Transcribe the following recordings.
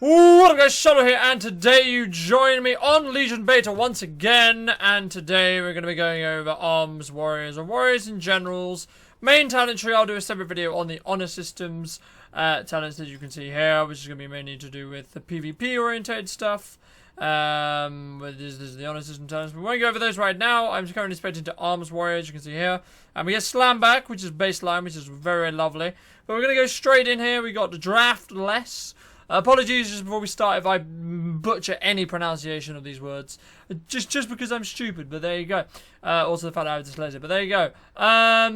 What up guys, Shadow here, and today you join me on Legion Beta once again, and today we're going to be going over arms, warriors, or warriors and generals. Main talent tree, I'll do a separate video on the honor systems talents that you can see here, which is going to be mainly to do with the PvP oriented stuff. This is the honor system talents. We won't go over those right now. I'm currently spectating to arms warriors, you can see here. And we get slam back, which is baseline, which is very lovely. But we're going to go straight in here. We got the draft less. Apologies just before we start if I butcher any pronunciation of these words. Just because I'm stupid, but there you go. Also the fact I have dyslexia, but there you go.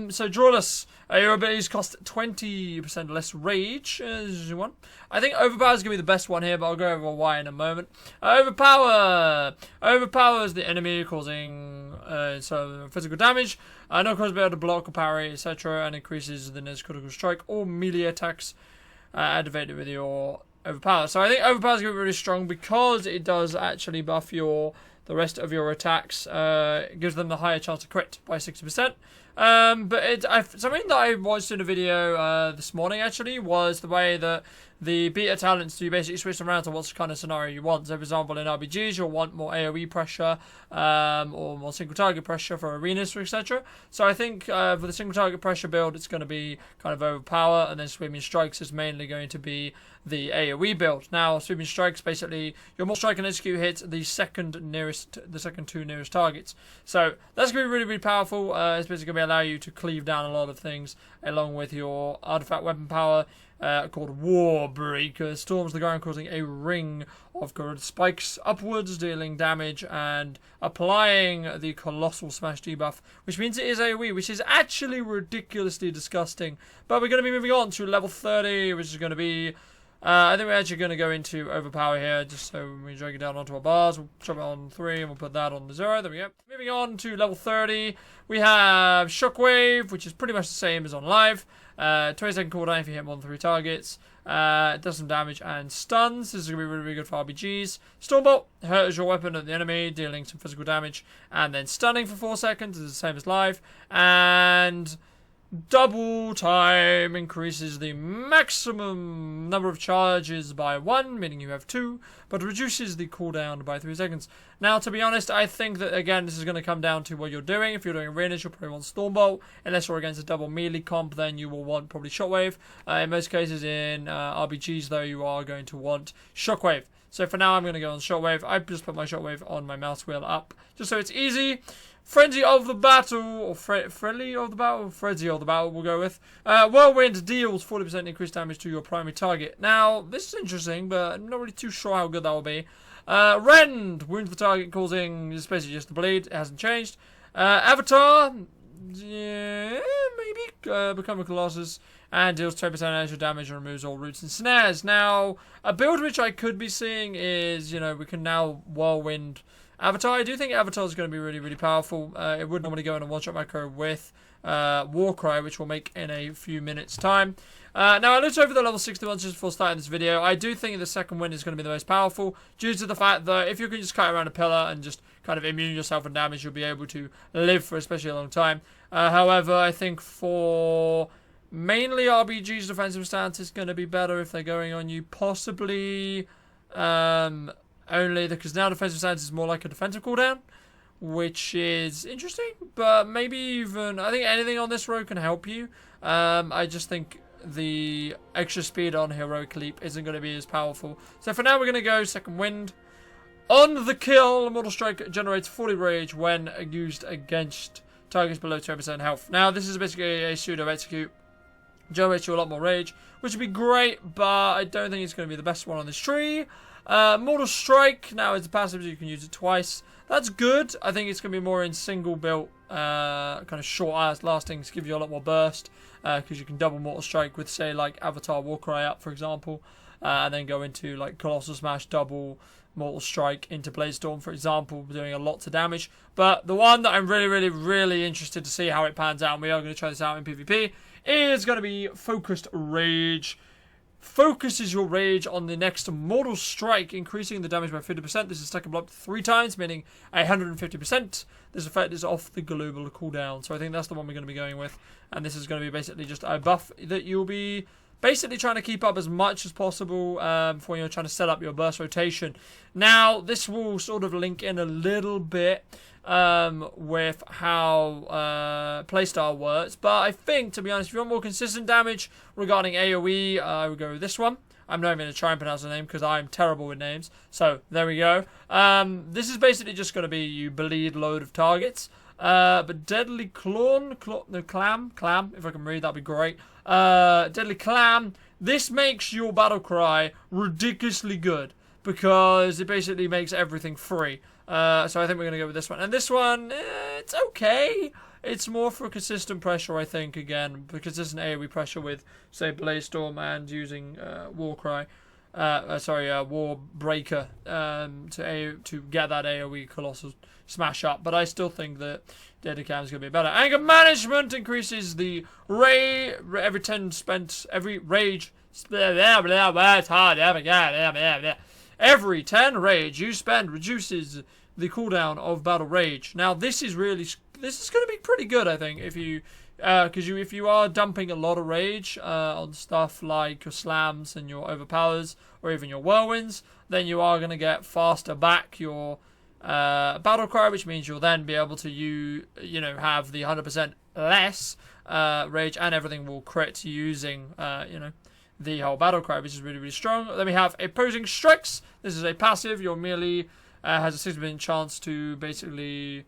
So Drawless, your abilities cost 20% less rage as you want. I think Overpower is going to be the best one here, but I'll go over why in a moment. Overpower overpowers the enemy, causing some physical damage. No cause be able to block or parry, etc., and increases the nearest critical strike or melee attacks activated with your Overpower. So I think Overpower is going to be really strong because it does actually buff the rest of your attacks. It gives them the higher chance to crit by 60%. But something that I watched in a video this morning actually was the way that the beta talents, you basically switch them around to what kind of scenario you want. So for example in RBGs you'll want more AoE pressure or more single target pressure for arenas, etc. So I think for the single target pressure build it's going to be kind of Overpower, and then Sweeping Strikes is mainly going to be the AoE build. Now Sweeping Strikes, basically your more strike and execute hits the second two nearest targets. So that's going to be really powerful. It's basically going to allow you to cleave down a lot of things along with your artifact weapon power called Warbreaker. Storms the ground, causing a ring of corroded spikes upwards, dealing damage and applying the Colossal Smash debuff, which means it is AoE, which is actually ridiculously disgusting. But we're going to be moving on to level 30, which is going to be I think we're actually going to go into Overpower here, just so when we drag it down onto our bars, we'll drop it on 3 and we'll put that on the 0. There we go. Moving on to level 30, we have Shockwave, which is pretty much the same as on live. 20-second cooldown if you hit more than 3 targets. It does some damage and stuns. This is going to be really good for RBGs. Stormbolt hurts your weapon at the enemy, dealing some physical damage, and then stunning for 4 seconds. This is the same as live. And double time increases the maximum number of charges by 1, meaning you have 2, but reduces the cooldown by 3 seconds. Now, to be honest, I think that, again, this is going to come down to what you're doing. If you're doing arenas, you'll probably want Stormbolt. Unless you're against a double melee comp, then you will want probably Shockwave. In most cases, in RBGs, though, you are going to want Shockwave. So for now, I'm going to go on Shockwave. I just put my Shockwave on my mouse wheel up, just so it's easy. Frenzy of the Battle, or Friendly of the Battle, Frenzy of the Battle we'll go with. Whirlwind deals 40% increased damage to your primary target. Now, this is interesting, but I'm not really too sure how good that will be. Rend wounds the target, causing, it's basically just the bleed, it hasn't changed. Avatar, yeah, maybe, Become a Colossus, and deals 20% extra damage and removes all roots and snares. Now, a build which I could be seeing is, you know, we can now Whirlwind Avatar. I do think Avatar is going to be really powerful. It would normally go in a one-shot macro with Warcry, which we'll make in a few minutes' time. Now, I looked over the level 60 ones just before starting this video. I do think the second wind is going to be the most powerful, due to the fact that if you can just kite around a pillar and just kind of immune yourself from damage, you'll be able to live for especially a long time. However, I think for mainly RBG's defensive stance, it's going to be better if they're going on you. Possibly only because now defensive stance is more like a defensive cooldown, which is interesting, but maybe even, I think anything on this row can help you. I just think the extra speed on Heroic Leap isn't going to be as powerful. So for now, we're going to go Second Wind. On the kill, Mortal Strike generates 40 rage when used against targets below 20% health. Now, this is basically a pseudo execute. Generates you a lot more rage, which would be great, but I don't think it's going to be the best one on this tree. Mortal Strike, now it's a passive, so you can use it twice. That's good. I think it's going to be more in single built, kind of short lasting, to give you a lot more burst, because you can double Mortal Strike with, say, like Avatar Warcry up, for example, and then go into like Colossal Smash, double Mortal Strike into Bladestorm, for example, doing a lot of damage. But the one that I'm really interested to see how it pans out, and we are going to try this out in PvP, is going to be Focused Rage. Focuses your rage on the next Mortal Strike, increasing the damage by 50%. This is second block 3 times, meaning 150%. This effect is off the global cooldown, so I think that's the one we're going to be going with. And this is going to be basically just a buff that you'll be basically trying to keep up as much as possible for trying to set up your burst rotation. Now, this will sort of link in a little bit with how playstyle works, but I think, to be honest, if you want more consistent damage regarding AoE, I would go with this one. I'm not even going to try and pronounce the name because I'm terrible with names. So, there we go. This is basically just going to be you bleed load of targets. But Deadly Clam, if I can read, that'd be great. Deadly Clam, this makes your battle cry ridiculously good because it basically makes everything free. So I think we're going to go with this one. And this one, it's okay. It's more for consistent pressure, I think, again, because there's an AoE pressure with, say, Blaze Storm and using Warbreaker to get that AoE Colossal Smash up. But I still think that Deadly Clam is going to be better. Anger Management increases the rage every 10 spent, every rage. Every 10 rage you spend reduces the cooldown of Battle Rage. Now, this is going to be pretty good, I think, if you are dumping a lot of rage on stuff like your slams and your overpowers or even your whirlwinds, then you are going to get faster back your battle cry, which means you'll then be able to have the 100% less rage, and everything will crit using the whole battle cry, which is really, really strong. Then we have Opposing Strikes. This is a passive. Your melee has a 60% chance to basically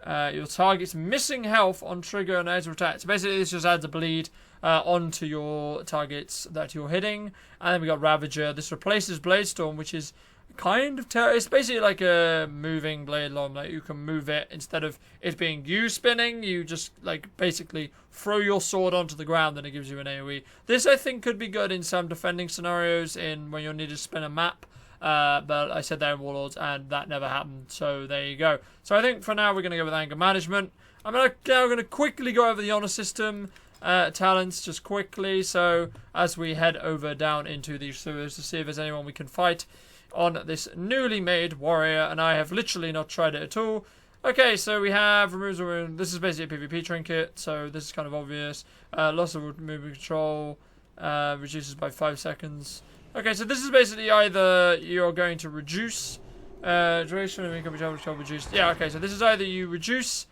your target's missing health on trigger and extra attack. So basically this just adds a bleed onto your targets that you're hitting. And then we got Ravager. This replaces Blade Storm, which is kind of it's basically like a moving blade long. Like you can move it instead of it being you spinning. You just like basically throw your sword onto the ground and it gives you an AoE. This I think could be good in some defending scenarios when you'll need to spin a map. But I said that in Warlords and that never happened. So there you go. So I think for now we're going to go with Anger Management. I'm now going to quickly go over the honor system talents just quickly. So as we head over down into these sewers to see if there's anyone we can fight on this newly made warrior, and I have literally not tried it at all. Okay, so we have removes a wound. This is basically a PvP trinket, so this is kind of obvious. Loss of movement control reduces by 5 seconds. Okay, so this is basically either you're going to reduce duration of income control reduced. Yeah, okay, so this is either you reduce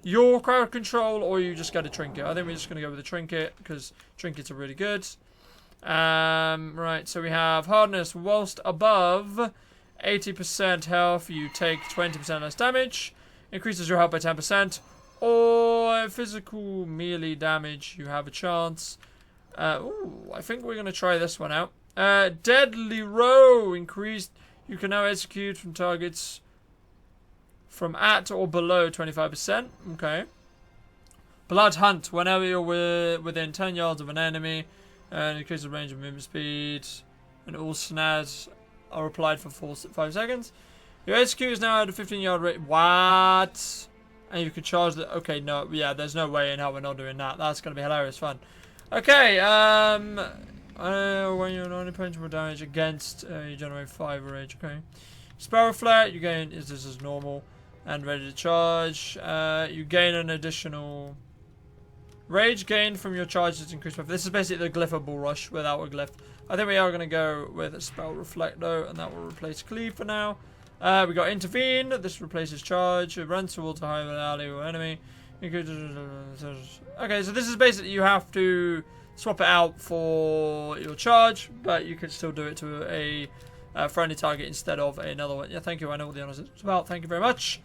your crowd control or you just get a trinket. I think we're just going to go with a trinket because trinkets are really good. Right, so we have hardness. Whilst above 80% health, you take 20% less damage. Increases your health by 10%. Or physical melee damage, you have a chance. Ooh, I think we're going to try this one out. Deadly Row increased. You can now execute from targets from at or below 25%. Okay. Blood Hunt. Whenever you're within 10 yards of an enemy, and increase the range of movement speed, and all snares are applied for 5 seconds. Your execute is now at a 15-yard rate. What? And you can charge the. Okay, no, yeah, there's no way in hell we're not doing that. That's gonna be hilarious fun. Okay, when you're not impenetrable damage against, you generate 5 rage. Okay. Spell Reflect, you gain. This is normal and ready to charge. You gain an additional. Rage gain from your charges increased by. This is basically the Glyph of Bull Rush without a glyph. I think we are going to go with a Spell Reflect though, and that will replace Cleave for now. We got Intervene. This replaces Charge. It runs towards a higher ally or enemy. Okay, so this is basically you have to swap it out for your charge, but you can still do it to a friendly target instead of another one. Yeah, thank you. I know what the honors is about. Thank you very much.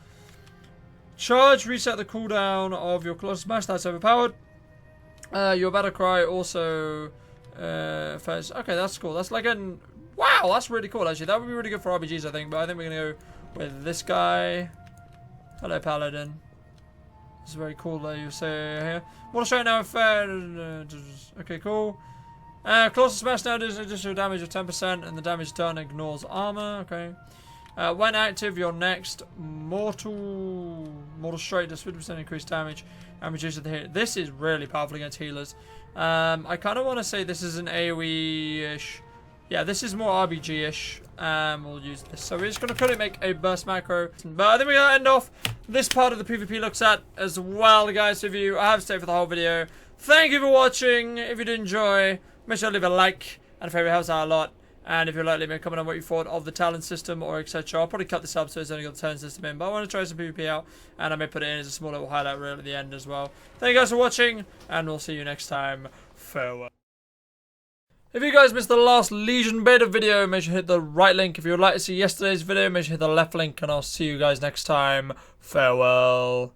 Charge. Reset the cooldown of your Colossal Smash. That's overpowered. Your battle cry also first. Okay, that's cool. That's like an wow, that's really cool actually. That would be really good for RPGs, I think, but I think we're gonna go with this guy. Hello, Paladin. This is very cool that you say here. Water Strike now okay, cool. Colossal Smash now does additional damage of 10% and the damage done ignores armor, okay. When active, your next Mortal Strike does 50% increased damage and reduces the hit. This is really powerful against healers. I kind of want to say this is an AoE-ish. Yeah, this is more RBG-ish. We'll use this. So we're just going to quickly make a burst macro. But I think we're going to end off this part of the PvP looks at as well, guys. So if you have stayed for the whole video, thank you for watching. If you did enjoy, Make sure to leave a like and a favorite, helps out a lot. And if you'd like, leave me a comment on what you thought of the talent system or etc. I'll probably cut this up so it's only got the talent system in, but I want to try some PvP out, and I may put it in as a small little highlight reel at the end as well. Thank you guys for watching, and we'll see you next time. Farewell. If you guys missed the last Legion beta video, make sure to hit the right link. If you would like to see yesterday's video, make sure to hit the left link, and I'll see you guys next time. Farewell.